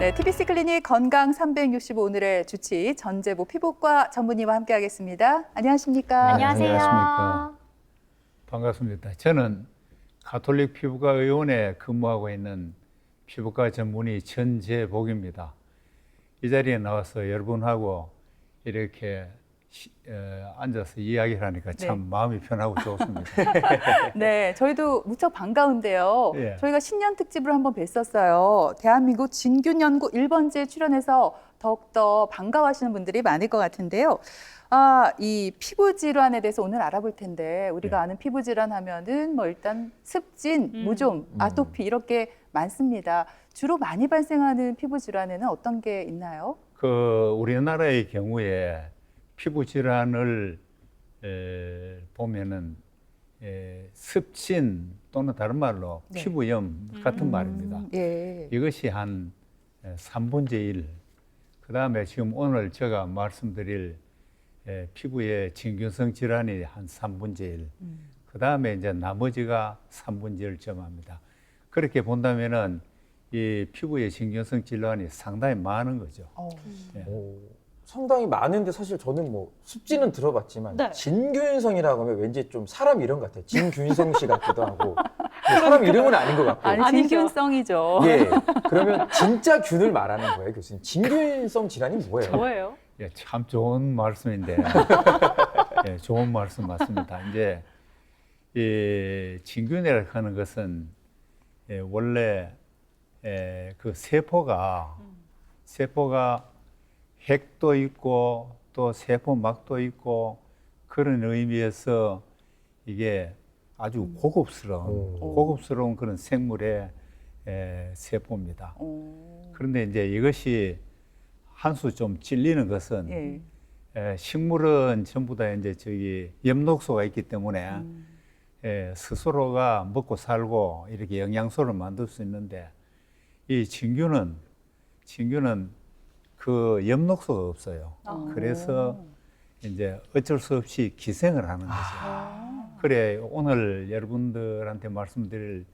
네, TBC 클리닉 건강 365 오늘의 주치 전재보 피부과 전문의와 함께하겠습니다. 안녕하십니까? 네, 안녕하세요. 안녕하십니까. 반갑습니다. 저는 가톨릭 피부과 의원에 근무하고 있는 피부과 전문의 전재복입니다. 이 자리에 나와서 여러분하고 이렇게 앉아서 이야기를 하니까 참 마음이 편하고 좋습니다. 네, 저희도 무척 반가운데요. 예. 저희가 신년 특집으로 한번 뵀었어요. 대한민국 진균 연구 1번지에 출연해서 더욱더 반가워하시는 분들이 많을 것 같은데요. 이 피부 질환에 대해서 오늘 알아볼 텐데 우리가 예. 아는 피부 질환 하면은 뭐 일단 습진, 무좀, 아토피 이렇게 많습니다. 주로 많이 발생하는 피부 질환에는 어떤 게 있나요? 우리나라의 경우에 피부 질환을 보면은 습진 또는 다른 말로 네. 피부염 같은 말입니다. 예. 이것이 한 3분의 1. 그 다음에 지금 오늘 제가 말씀드릴 피부의 진균성 질환이 한 3분의 1. 그 다음에 이제 나머지가 3분의 1 점합니다. 그렇게 본다면은 이 피부의 진균성 질환이 상당히 많은 거죠. 예. 상당히 많은데 사실 저는 뭐 습지는 들어봤지만 네. 진균성이라고 하면 왠지 좀 사람 이름 같아요. 진균성 씨 같기도 하고 사람 이름은 아닌 것 같고. 아니, 아니죠. 진균성이죠. 예. 그러면 진짜 균을 말하는 거예요, 교수님. 진균성 질환이 뭐예요? 뭐예요? 예, 참 좋은 말씀인데, 예, 좋은 말씀 맞습니다. 이제 이 진균이라고 하는 것은 원래 그 세포가 핵도 있고 또 세포막도 있고 그런 의미에서 이게 아주 고급스러운 그런 생물의 세포입니다. 그런데 이제 이것이 한 수 좀 찔리는 것은 식물은 전부 다 이제 저기 엽록소가 있기 때문에 스스로가 먹고 살고 이렇게 영양소를 만들 수 있는데 이 진균은 그 엽록소가 없어요. 그래서 이제 어쩔 수 없이 기생을 하는 거죠. 그래 오늘 여러분들한테 말씀드릴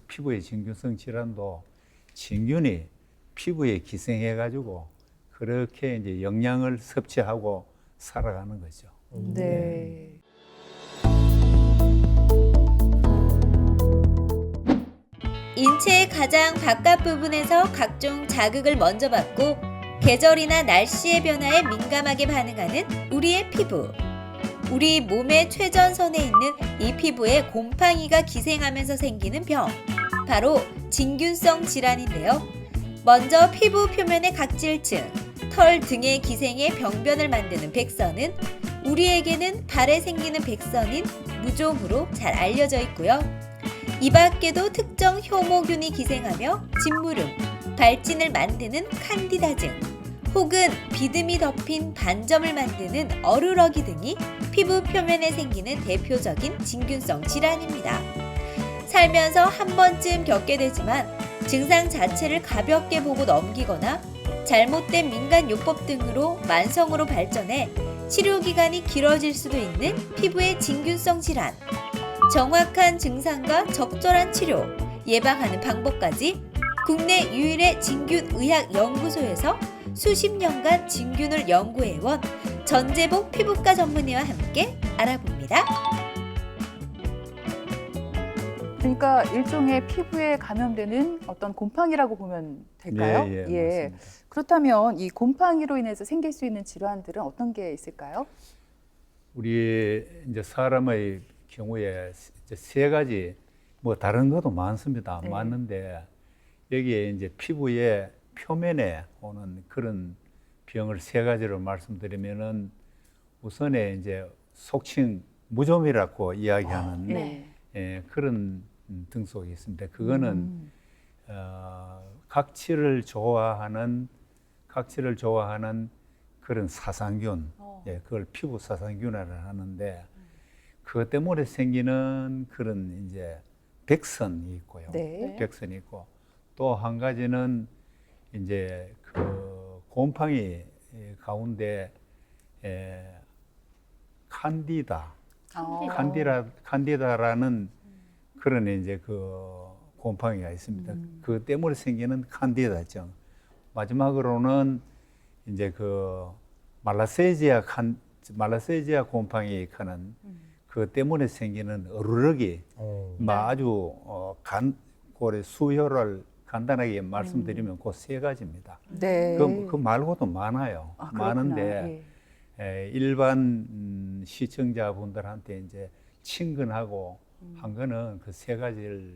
피부의 진균성 질환도 진균이 피부에 기생해가지고 그렇게 이제 영양을 섭취하고 살아가는 거죠. 네. 인체의 가장 바깥 부분에서 각종 자극을 먼저 받고 계절이나 날씨의 변화에 민감하게 반응하는 우리의 피부. 우리 몸의 최전선에 있는 이 피부에 곰팡이가 기생하면서 생기는 병. 바로 진균성 질환인데요. 먼저 피부 표면의 각질층, 털 등의 기생에 병변을 만드는 백선은 우리에게는 발에 생기는 백선인 무좀으로 잘 알려져 있고요. 이 밖에도 특정 효모균이 기생하며 진무름, 발진을 만드는 칸디다증, 혹은 비듬이 덮인 반점을 만드는 어루러기 등이 피부 표면에 생기는 대표적인 진균성 질환입니다. 살면서 한 번쯤 겪게 되지만 증상 자체를 가볍게 보고 넘기거나 잘못된 민간요법 등으로 만성으로 발전해 치료기간이 길어질 수도 있는 피부의 진균성 질환. 정확한 증상과 적절한 치료, 예방하는 방법까지 국내 유일의 진균의학연구소에서 수십 년간 진균을 연구해온 전재복 피부과 전문의와 함께 알아봅니다. 그러니까 일종의 피부에 감염되는 어떤 곰팡이라고 보면 될까요? 예, 맞습니다. 그렇다면 이 곰팡이로 인해서 생길 수 있는 질환들은 어떤 게 있을까요? 우리 이제 사람의 경우에 이제 세 가지 뭐 다른 것도 많습니다. 네. 많은데 여기에 이제 피부의 표면에 오는 그런 병을 세 가지로 말씀드리면은 우선에 이제 속칭 무좀이라고 이야기하는 그런 등속이 있습니다. 그거는 각질을 좋아하는 그런 사상균, 그걸 피부 사상균이라고 하는데 그것 때문에 생기는 그런 이제 백선이 있고요. 백선이 있고 또 한 가지는 이제 그 곰팡이 가운데 칸디다라는 그런 이제 그 곰팡이가 있습니다. 그 때문에 생기는 칸디다증. 마지막으로는 이제 그 말라세지아 곰팡이 하는 그 때문에 생기는 어루러기. 아주 고래 수혈을 간단하게 말씀드리면 그 세 가지입니다. 네. 그 말고도 많아요. 아, 그렇구나. 많은데 일반 시청자분들한테 이제 친근하고 한 거는 그 세 가지를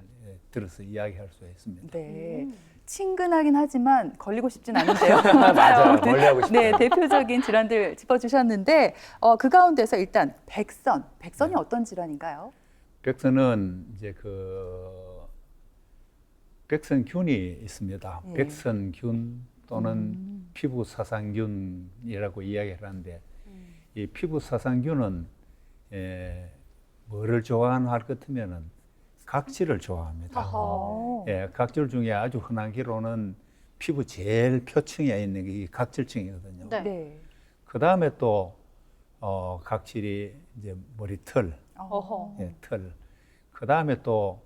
들어서 이야기할 수 있습니다. 네. 친근하긴 하지만 걸리고 싶진 않은데요. 맞아요. 멀리하고 싶어요. 네, 대표적인 질환들 짚어주셨는데 그 가운데서 일단 백선이 어떤 질환인가요? 백선은 이제 백선균이 있습니다. 예. 백선균 또는 피부 사상균이라고 이야기를 하는데 이 피부 사상균은 뭐를 좋아할 것 같으면은 각질을 좋아합니다. 각질 중에 아주 흔한 기로는 피부 제일 표층에 있는 게 이 각질층이거든요. 네. 네. 그 다음에 또 각질이 이제 머리털, 어허. 털. 그 다음에 또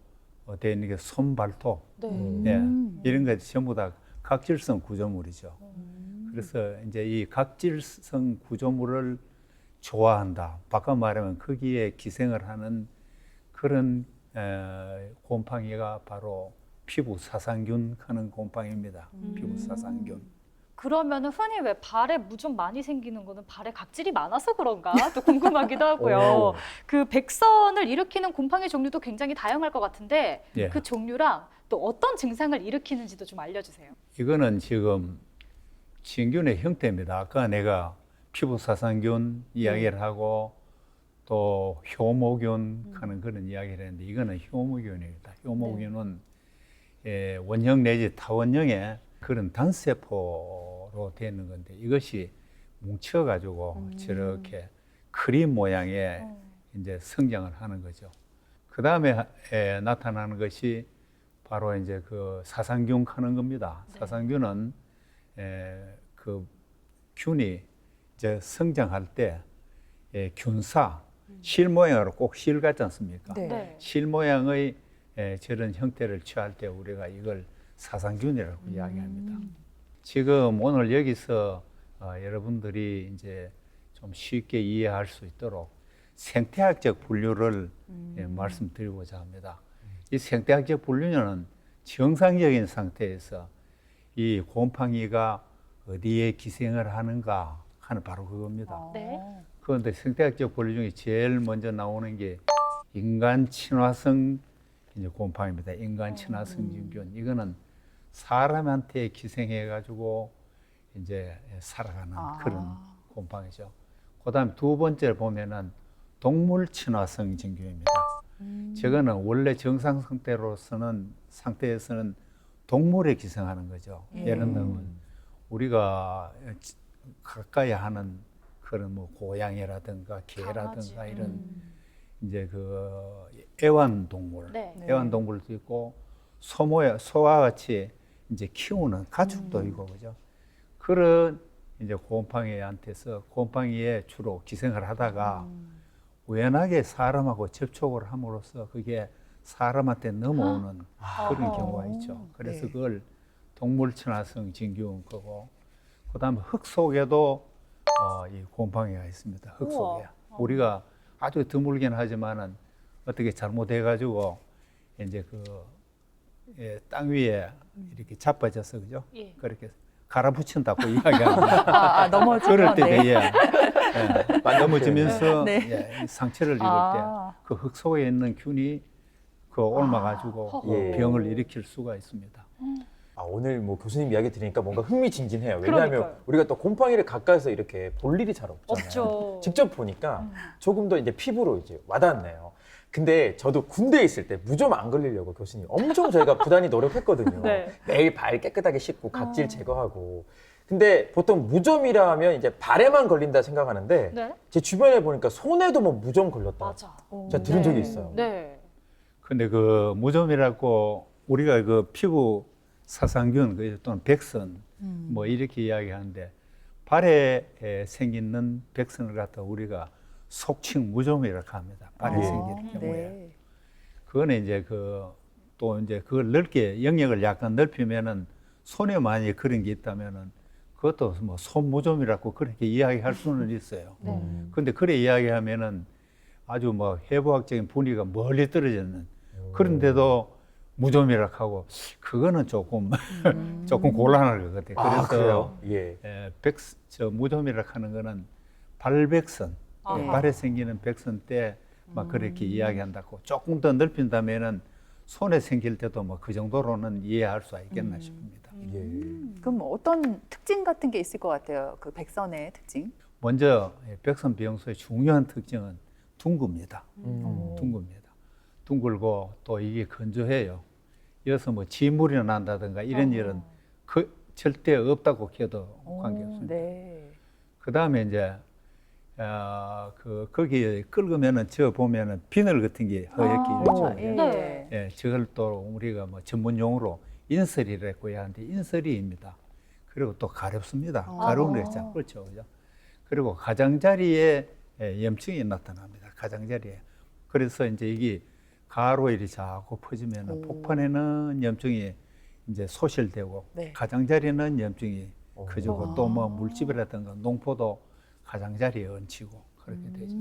되어 있는 게 손, 발톱. 네. 이런 것 전부 다 각질성 구조물이죠. 그래서 이제 이 각질성 구조물을 좋아한다. 바꿔 말하면 거기에 기생을 하는 그런 곰팡이가 바로 피부 사상균 하는 곰팡이입니다. 피부 사상균. 그러면은 흔히 왜 발에 무좀 많이 생기는 거는 발에 각질이 많아서 그런가 또 궁금하기도 하고요. 그 백선을 일으키는 곰팡이 종류도 굉장히 다양할 것 같은데 예. 그 종류랑 또 어떤 증상을 일으키는지도 좀 알려주세요. 이거는 지금 진균의 형태입니다. 아까 내가 피부 사상균 이야기를 하고 또 효모균 하는 그런 이야기를 했는데 이거는 효모균입니다. 효모균은 원형 내지 타원형의 그런 단세포로 되어 있는 건데 이것이 뭉쳐가지고 저렇게 크림 모양의 이제 성장을 하는 거죠. 그 다음에 나타나는 것이 바로 이제 그 사상균 하는 겁니다. 네. 사상균은 그 균이 이제 성장할 때 균사, 실 모양으로 꼭 실 같지 않습니까? 네. 네. 실 모양의 저런 형태를 취할 때 우리가 이걸 사상균이라고 이야기합니다. 지금 오늘 여기서 여러분들이 이제 좀 쉽게 이해할 수 있도록 생태학적 분류를 말씀드리고자 합니다. 이 생태학적 분류는 정상적인 상태에서 이 곰팡이가 어디에 기생을 하는가 하는 바로 그겁니다. 네. 그런데 생태학적 분류 중에 제일 먼저 나오는 게 인간 친화성 이제 곰팡이입니다. 인간 친화성 진균. 이거는 사람한테 기생해 가지고 이제 살아가는 그런 곰팡이죠. 그다음 두 번째를 보면은 동물 친화성 진균입니다. 저거는 원래 정상 상태에서는 동물에 기생하는 거죠. 예를 들면 우리가 가까이 하는 그런 뭐 고양이라든가 개라든가 강아지. 이런 이제 그 애완동물, 네. 애완동물도 있고 소와 같이 이제 키우는 가축도 있고 그죠. 그런 이제 곰팡이한테서 곰팡이에 주로 기생을 하다가 우연하게 사람하고 접촉을 함으로써 그게 사람한테 넘어오는 그런 경우가 있죠. 그래서 네. 그걸 동물 친화성 진균 거고 그다음에 흙 속에도 이 곰팡이가 있습니다. 흙 속에. 우리가 아주 드물긴 하지만은 어떻게 잘못해 가지고 이제 땅 위에 이렇게 자빠져서 그죠? 예. 그렇게 갈아붙인다고 이야기합니다. 넘어지면 그럴 때 네. 넘어지면서 네. 이 상처를 입을 때 그 흙 속에 있는 균이 옮아가지고 예. 병을 일으킬 수가 있습니다. 오늘 뭐 교수님 이야기 들으니까 뭔가 흥미진진해요. 왜냐하면 그러니까요. 우리가 또 곰팡이를 가까이서 이렇게 볼 일이 잘 없잖아요. 없죠. 직접 보니까 조금 더 이제 피부로 이제 와닿네요. 근데 저도 군대에 있을 때 무좀 안 걸리려고 교수님 엄청 저희가 부단히 노력했거든요. 네. 매일 발 깨끗하게 씻고 각질 제거하고. 근데 보통 무좀이라 하면 이제 발에만 걸린다 생각하는데 네. 제 주변에 보니까 손에도 뭐 무좀 걸렸다. 맞아. 제가 들은 적이 있어요. 네. 근데 그 무좀이라고 우리가 그 피부 사상균 또는 백선 뭐 이렇게 이야기하는데 발에 생기는 백선을 갖다 우리가 속칭 무좀이라고 합니다. 발에 생기는 경우에. 네. 그거는 이제 그 또 이제 그걸 넓게 영역을 약간 넓히면은 손에 만약에 그런 게 있다면은 그것도 뭐 손무좀이라고 그렇게 이야기할 수는 있어요. 네. 근데 그래 이야기하면은 아주 뭐 해부학적인 분위기가 멀리 떨어지는 그런데도 무좀이라고 하고 그거는 조금 조금 곤란할 것 같아요. 아, 그래서 그래요? 예. 무좀이라고 하는 거는 발백선, 네. 발에 생기는 백선 때 막 그렇게 이야기한다고 조금 더 넓힌다면은 손에 생길 때도 뭐 그 정도로는 이해할 수 있겠나 싶습니다. 예. 그럼 어떤 특징 같은 게 있을 것 같아요? 그 백선의 특징? 먼저 백선 비용소의 중요한 특징은 둥굽니다. 둥굽니다. 둥글고 또 이게 건조해요. 이어서 뭐 지물이 난다든가 이런 일은 그 절대 없다고 해도 관계없습니다. 네. 그 다음에 이제 거기에 끓으면은 저 보면은 비늘 같은 게 허옇게 있죠. 예. 네. 예, 저걸 또 우리가 뭐 전문 용어로 인설이라고 해야 하는데 인설이입니다. 그리고 또 가렵습니다. 가려운 게 참 그렇죠, 그죠? 그리고 가장자리에 염증이 나타납니다. 가장자리에. 그래서 이제 이게 가로 이리 자꾸 퍼지면은 폭판에는 염증이 이제 소실되고 네. 가장자리는 염증이 커지고 또 뭐 물집이라든가 농포도 가장자리에 얹히고 그렇게 되죠.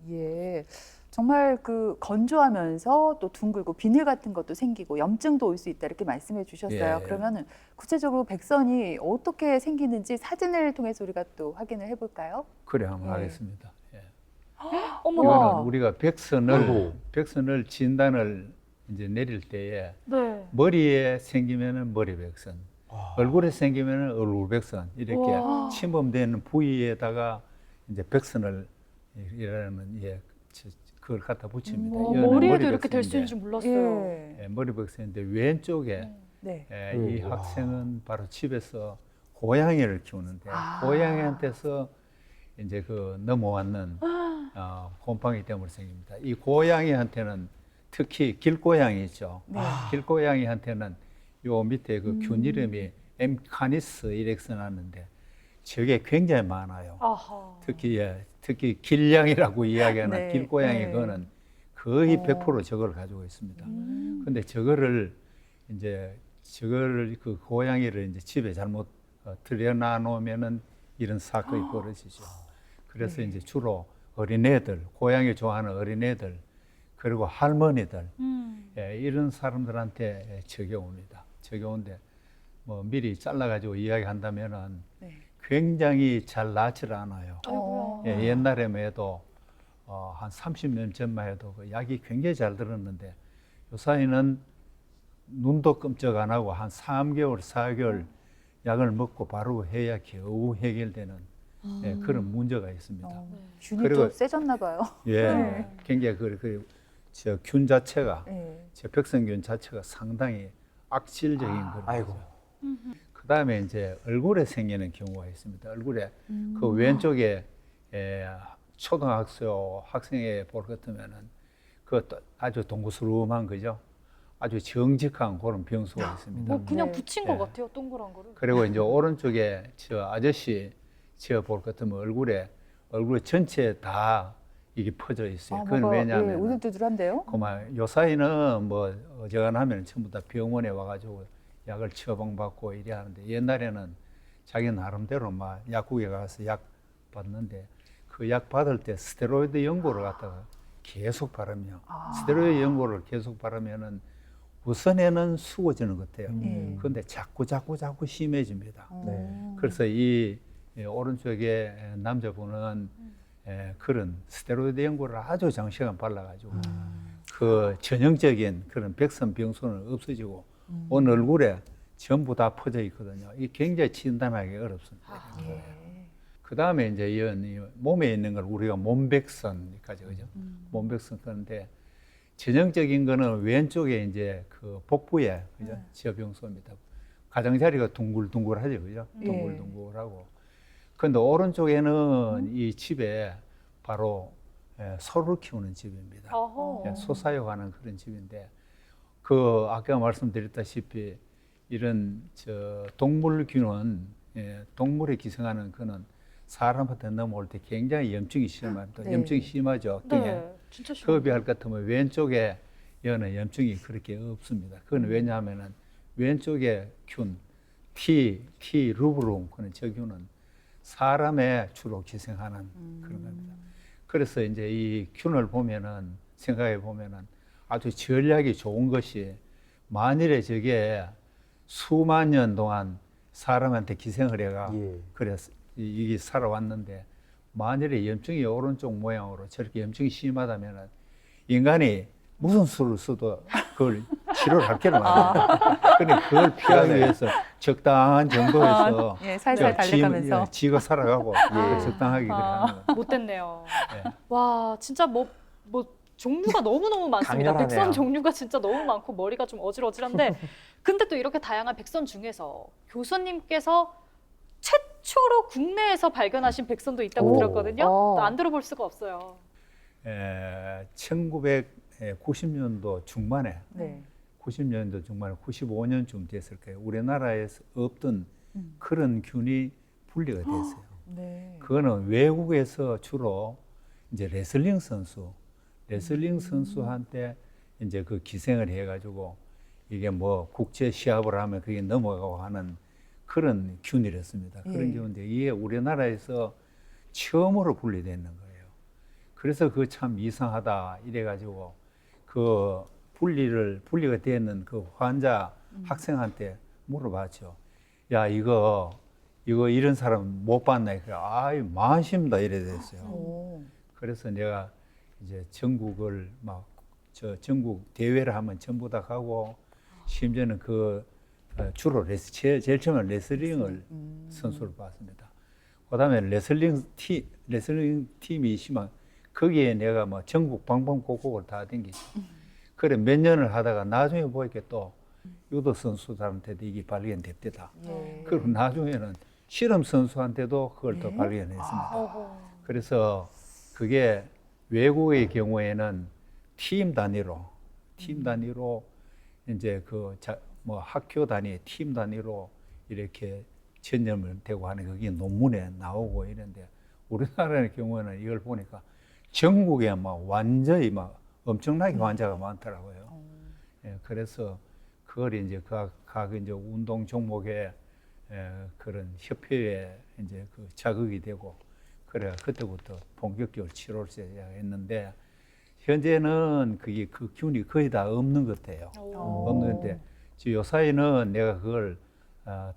예. 정말 그 건조하면서 또 둥글고 비늘 같은 것도 생기고 염증도 올 수 있다 이렇게 말씀해 주셨어요. 예. 그러면은 구체적으로 백선이 어떻게 생기는지 사진을 통해서 우리가 또 확인을 해볼까요? 그래 한번 네. 하겠습니다. 예. 어머. 우와. 이거는 우리가 백선을 진단을 이제 내릴 때에 네. 머리에 생기면은 머리 백선, 얼굴에 생기면은 얼굴 백선 이렇게 우와. 침범되는 부위에다가 이제 백선을 이라는 그걸 갖다 붙입니다. 이거는 머리에도 머리 이렇게 될 수 백선인데, 있는지 몰랐어요. 예. 머리 백선인데 왼쪽에 네. 이 학생은 바로 집에서 고양이를 키우는데 고양이한테서 이제 그 넘어왔는 곰팡이 때문에 생깁니다. 이 고양이한테는 특히 길고양이 있죠. 길고양이한테는 요 밑에 그 균 이름이 엠카니스 이렉스 나는데 저게 굉장히 많아요. 아하. 특히 길냥이라고 이야기하는 네, 길고양이 네. 거는 거의 100% 저걸 가지고 있습니다. 근데 저거를 그 고양이를 이제 집에 잘못 들여놔 놓으면은 이런 사건이 벌어지죠. 그래서 이제 주로 어린애들, 고양이 좋아하는 어린애들, 그리고 할머니들, 이런 사람들한테 적용합니다. 적용인데 뭐 미리 잘라가지고 이야기한다면은 네. 굉장히 잘 낫질 않아요. 어. 옛날에만 해도 한 30년 전만 해도 그 약이 굉장히 잘 들었는데 요사이는 눈도 끔찍 안 하고 한 3개월, 4개월 약을 먹고 바로 해야 겨우 해결되는 그런 문제가 있습니다. 균이 그리고- 또 세졌나 봐요. 예, 굉장히 저균 자체가 네. 저 백선균 자체가 상당히 악질적인 그런 아이고. 거죠. 그 다음에 이제 얼굴에 생기는 경우가 있습니다. 얼굴에 그 왼쪽에 초등학생 학생의 볼 같으면은 그것도 아주 동그스름한 거죠. 아주 정직한 그런 병수가 있습니다. 뭐 그냥 네. 붙인 네. 것 같아요, 동그란 거를. 그리고 이제 오른쪽에 저 아저씨 저 볼 같으면 얼굴 전체에 다 이게 퍼져 있어요. 그건 뭐가, 예, 왜냐하면 우들두들한데요? 그만 요사이는 뭐 어지간하면 전부 다 병원에 와가지고 약을 처방받고 이래 하는데 옛날에는 자기 나름대로 막 약국에 가서 약 받는데 그 약 받을 때 스테로이드 연고를 갖다가 계속 바르며 스테로이드 연고를 계속 바르면은 우선에는 수고지는 것 같아요. 그런데 자꾸 심해집니다. 네. 그래서 이 오른쪽에 남자분은 그런 스테로이드 연고를 아주 장시간 발라가지고 그 전형적인 그런 백선 병소는 없어지고 온 얼굴에 전부 다 퍼져 있거든요. 이게 굉장히 진단하기 어렵습니다. 그 다음에 이제 이 몸에 있는 걸 우리가 몸백선까지 그죠? 몸백선 그런데 전형적인 거는 왼쪽에 이제 그 복부에 그죠? 지어병소입니다. 가장자리가 둥글둥글하죠, 그죠? 예. 둥글둥글하고. 근데 오른쪽에는 이 집에 바로 소를 키우는 집입니다. 어허. 소 사육하는 그런 집인데 그 아까 말씀드렸다시피 이런 저 동물균은 동물에 기생하는 그는 사람한테 넘어올 때 굉장히 염증이 심합니다. 네. 염증이 심하죠. 등에. 네, 진짜 그에 심해요. 비할 것 같으면 왼쪽에 여는 염증이 그렇게 없습니다. 그건 왜냐하면은 왼쪽에 균, T 루브룸 그는 저 균은 사람에 주로 기생하는 그런 겁니다. 그래서 이제 이 균을 보면은 생각해 보면은 아주 전략이 좋은 것이 만일에 저게 수만 년 동안 사람한테 기생을 해가 예. 그래서 이게 살아왔는데 만일에 염증이 오른쪽 모양으로 저렇게 염증이 심하다면은 인간이 무슨 수를 써도 그걸 치료를 할 게는 많아요. 그러니까 그걸 피하기 그러네. 위해서 적당한 정도에서 예, 살살 달래가면서. 지가 살아가고 적당하게 그래 하는 거. 못됐네요. 예. 와, 진짜 뭐 종류가 너무너무 많습니다. 강렬하네요. 백선 종류가 진짜 너무 많고 머리가 좀 어질어질한데 근데 또 이렇게 다양한 백선 중에서 교수님께서 최초로 국내에서 발견하신 백선도 있다고 오. 들었거든요. 어. 또 안 들어볼 수가 없어요. 1990년도 중반에 네. 90년도 중반에 95년쯤 됐을 거예요. 우리나라에서 없던 그런 균이 분리가 됐어요. 네. 그거는 외국에서 주로 이제 레슬링 선수한테 이제 그 기생을 해가지고 이게 뭐 국제 시합을 하면 그게 넘어가고 하는 그런 균이랬습니다. 그런 예. 경우인데 이게 우리나라에서 처음으로 분리되는 거예요. 그래서 그 참 이상하다 이래가지고 그 분리가 되는 그 환자 학생한테 물어봤죠. 야 이거 이런 사람 못 봤나? 그래 아이 많습니다 이래 됐어요. 오. 그래서 내가 이제 전국을 전국 대회를 하면 전부 다 가고 심지어는 그 주로 제일 처음에 레슬링을 선수를 봤습니다. 그다음에 레슬링 팀이 있지만 거기에 내가 뭐 전국 방방곡곡을 다 댕기죠. 그래 몇 년을 하다가 나중에 보니까 또 유도 선수들한테도 이게 발견됐다. 예. 그리고 나중에는 실험 선수한테도 그걸 또 발견했습니다. 그래서 그게 외국의 경우에는 팀 단위로 이제 뭐 학교 단위, 팀 단위로 이렇게 전염을 되고 하는 그게 논문에 나오고 이런데 우리나라의 경우에는 이걸 보니까 전국에 막 완전히 막 엄청나게 환자가 많더라고요. 예, 그래서 그걸 이제 각 이제 운동 종목에 그런 협회에 이제 그 자극이 되고 그래 그때부터 본격적으로 치료를 시작했는데 현재는 그게 그 균이 거의 다 없는 것 같아요. 없는데 요사이는 내가 그걸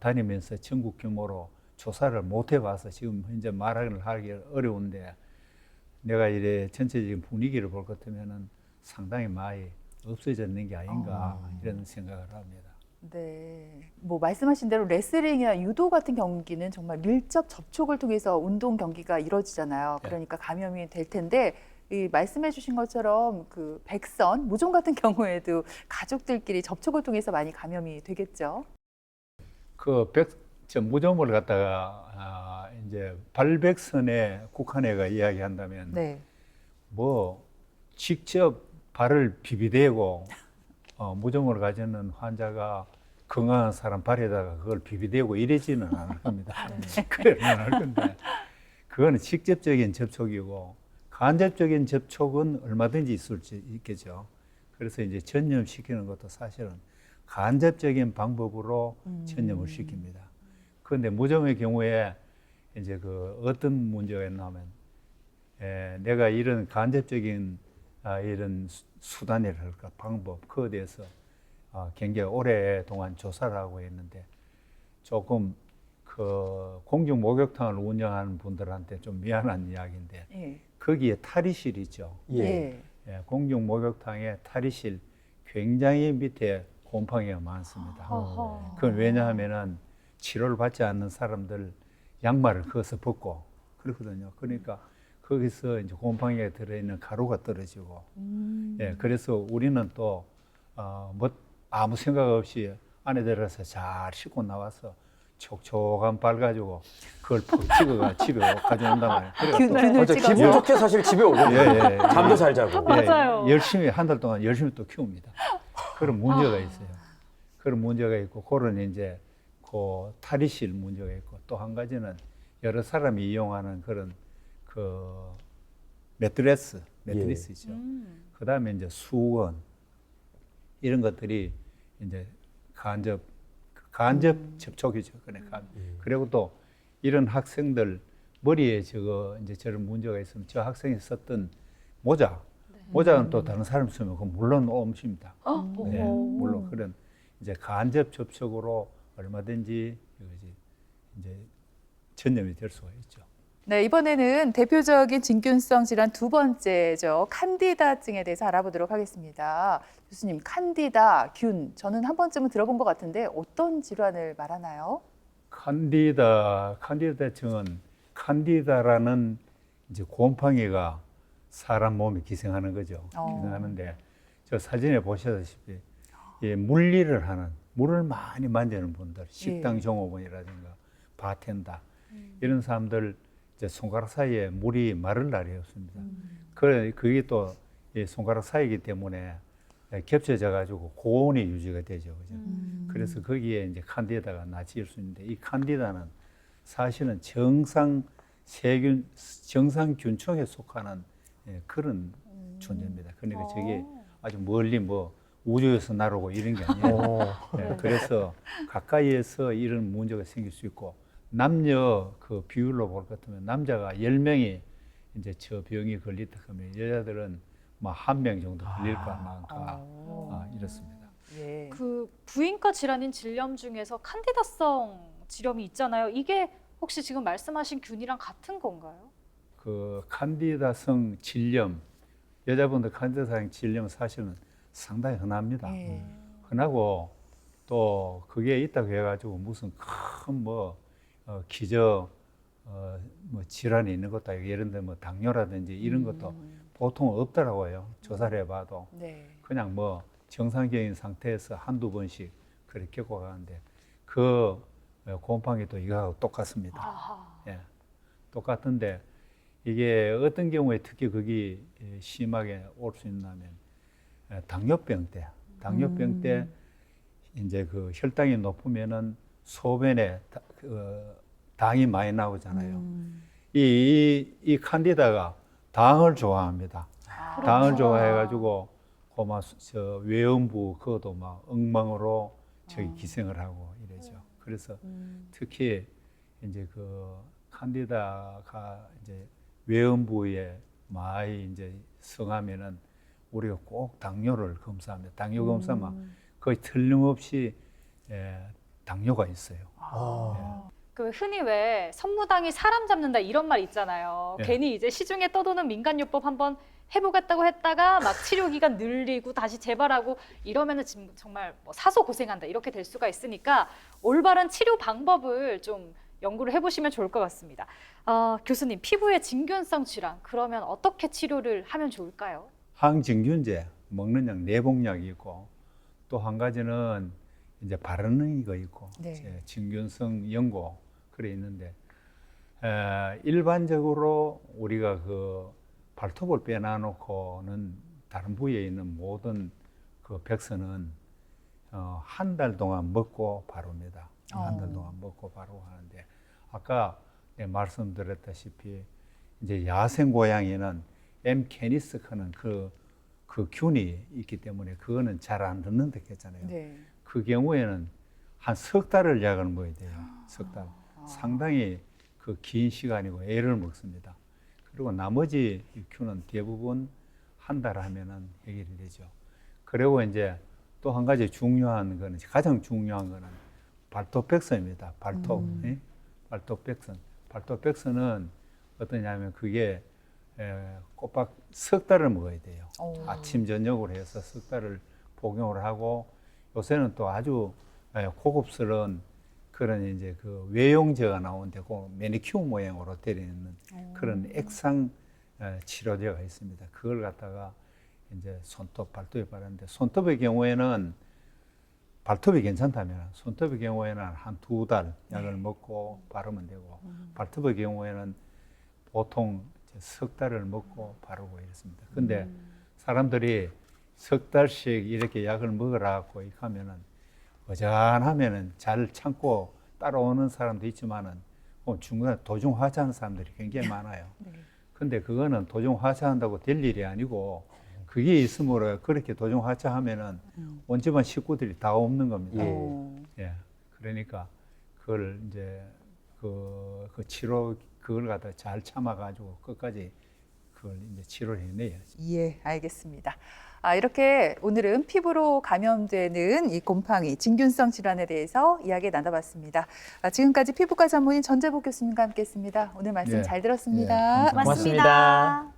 다니면서 전국 규모로 조사를 못 해봐서 지금 현재 말을 하기 어려운데 내가 이래 전체적인 분위기를 볼 것 같으면은 상당히 많이 없어졌는 게 아닌가 이런 생각을 합니다. 네. 뭐 말씀하신 대로 레슬링이나 유도 같은 경기는 정말 밀접 접촉을 통해서 운동 경기가 이루어지잖아요. 네. 그러니까 감염이 될 텐데 이 말씀해 주신 것처럼 그 백선, 무좀 같은 경우에도 가족들끼리 접촉을 통해서 많이 감염이 되겠죠. 저 무좀을 갖다가 이제 발백선에 국한해가 이야기한다면 네. 뭐 직접 발을 비비대고 무좀을 가지는 환자가 건강한 사람 발에다가 그걸 비비대고 이러지는 않을 겁니다. 그래는 안 할 건데 그거는 직접적인 접촉이고 간접적인 접촉은 얼마든지 있을 수 있겠죠. 그래서 이제 전염시키는 것도 사실은 간접적인 방법으로 전염을 시킵니다. 그런데 무좀의 경우에 이제 그 어떤 문제가 있냐면 내가 이런 간접적인 이런 수단이랄까 방법 그에 대해서 굉장히 오랫동안 조사를 하고 있는데 조금 그 공중 목욕탕을 운영하는 분들한테 좀 미안한 이야기인데 예. 거기에 탈의실 있죠. 예. 예. 공중 목욕탕에 탈의실 굉장히 밑에 곰팡이가 많습니다. 그건 왜냐하면은 치료를 받지 않는 사람들 양말을 그어서 벗고 그렇거든요. 그러니까 거기서 이제 곰팡이가 들어있는 가루가 떨어지고, 예, 그래서 우리는 또 뭐 아무 생각 없이 안에 들어가서 잘 씻고 나와서 촉촉한 발 가지고 그걸 푹 찍어가 집에 가져온단 말이에요. 균을 맞아, 찍어서. 기분 좋게 사실 집에 오거든요. 예. 잠도 잘 자고. 맞아요. 열심히 한 달 동안 열심히 또 키웁니다. 그런 문제가 있어요. 그런 문제가 있고 그런 이제 그 탈의실 문제가 있고 또 한 가지는 여러 사람이 이용하는 그런 그 매트리스죠. 그다음에 이제 수건, 이런 것들이 이제 간접 접촉이죠. 그리고 또 이런 학생들 머리에 이제 저런 문제가 있으면 저 학생이 썼던 모자는 또 다른 사람 쓰면 그건 물론 오염입니다. 네, 물론 그런 이제 간접 접촉으로 얼마든지 이것이 이제 전염이 될 수가 있죠. 네, 이번에는 대표적인 진균성 질환 두 번째죠. 칸디다증에 대해서 알아보도록 하겠습니다. 교수님, 칸디다균, 저는 한 번쯤은 들어본 것 같은데 어떤 질환을 말하나요? 칸디다증은 칸디다라는 이제 곰팡이가 사람 몸에 기생하는 거죠. 기생하는데 저 사진에 보시다시피 물을 많이 만지는 분들, 식당 종업원이라든가 바텐더 이런 사람들 이제 손가락 사이에 물이 마를 날이 없습니다. 그게 또 손가락 사이이기 때문에 겹쳐져 가지고 고온이 유지가 되죠. 그죠? 그래서 거기에 이제 칸디다가 나치일 수 있는데 이 칸디다는 사실은 정상균총에 속하는 그런 존재입니다. 그러니까 저게 아주 멀리 우주에서 날아오고 이런 게 아니에요. 그래서 가까이에서 이런 문제가 생길 수 있고 남녀 그 비율로 볼 것 같으면 남자가 10명이 이제 저 병이 걸리다 하면 여자들은 뭐 1명 정도 걸릴까 말까 이렇습니다. 예. 그 부인과 질환인 질염 중에서 칸디다성 질염이 있잖아요. 이게 혹시 지금 말씀하신 균이랑 같은 건가요? 그 칸디다성 질염, 여자분들 칸디다성 질염 사실은 상당히 흔합니다. 흔하고 또 그게 있다고 해가지고 무슨 큰 기저 질환이 있는 것도 아니고 예를 들면 당뇨라든지 이런 것도 보통 없더라고요. 조사를 해봐도. 네. 그냥 정상적인 상태에서 한두 번씩 그렇게 겪어가는데 그 곰팡이도 이거하고 똑같습니다. 예, 똑같은데 이게 어떤 경우에 특히 그게 심하게 올 수 있냐면 당뇨병 때 이제 그 혈당이 높으면은 소변에 당이 많이 나오잖아요. 이 칸디다가 당을 좋아합니다. 당을 좋아해가지고 저 외음부 그것도 막 엉망으로 기생을 하고 이러죠. 그래서 특히 이제 그 칸디다가 이제 외음부에 많이 이제 성하면은 우리가 꼭 당뇨를 검사합니다. 당뇨 검사만 거의 틀림없이 당뇨가 있어요. 그 흔히 왜 선무당이 사람 잡는다 이런 말 있잖아요. 예. 괜히 이제 시중에 떠도는 민간요법 한번 해보겠다고 했다가 막 치료 기간 늘리고 다시 재발하고 이러면은 지금 정말 사소 고생한다 이렇게 될 수가 있으니까 올바른 치료 방법을 좀 연구를 해보시면 좋을 것 같습니다. 교수님, 피부의 진균성 질환 그러면 어떻게 치료를 하면 좋을까요? 항진균제 먹는 약 내복약이 있고 또 한 가지는 이제 바르는 거 있고 네. 진균성 연고 그래 있는데 일반적으로 우리가 그 발톱을 빼놔놓고는 다른 부위에 있는 모든 그 백선은 한 달 동안 먹고 바릅니다. 한 달 동안 먹고 바르고 하는데 아까 말씀드렸다시피 이제 야생 고양이는 M. canis하는 그 균이 있기 때문에 그거는 잘 안 듣는다 했잖아요. 네. 그 경우에는 한 석 달을 약을 먹어야 돼요. 석 달. 상당히 그 긴 시간이고 애를 먹습니다. 그리고 나머지 균은 대부분 한 달 하면은 해결이 되죠. 그리고 이제 또 한 가지 중요한 거는 가장 중요한 거는 발톱백선입니다. 발톱백선. 발톱백선은 어떠냐면 그게 꼬박 석 달을 먹어야 돼요. 아침 저녁으로 해서 석 달을 복용을 하고 요새는 또 아주 고급스러운 그런 이제 그 외용제가 나오는데 그 매니큐어 모양으로 되어 있는 그런 액상 치료제가 있습니다. 그걸 갖다가 이제 손톱, 발톱에 바르는데 손톱의 경우에는 발톱이 괜찮다면 손톱의 경우에는 한 2달 약을 먹고 바르면 되고 발톱의 경우에는 보통 석 달을 먹고 바르고 이렇습니다. 근데 사람들이 석 달씩 이렇게 약을 먹으라고 이렇게 하면은 어전하면은 잘 참고 따라오는 사람도 있지만은 중간에 도중 하차하는 사람들이 굉장히 많아요. 근데 그거는 도중 하차한다고 될 일이 아니고 그게 있으므로 그렇게 도중하차하면은 온 집안 식구들이 다 없는 겁니다. 예. 예. 그러니까 그걸 이제 그 치료 그걸 갖다 잘 참아가지고 끝까지 그걸 이제 치료를 해내야지. 예, 알겠습니다. 이렇게 오늘은 피부로 감염되는 이 곰팡이, 진균성 질환에 대해서 이야기 나눠봤습니다. 지금까지 피부과 전문의 전재복 교수님과 함께했습니다. 오늘 말씀 예. 잘 들었습니다. 예, 감사합니다. 고맙습니다.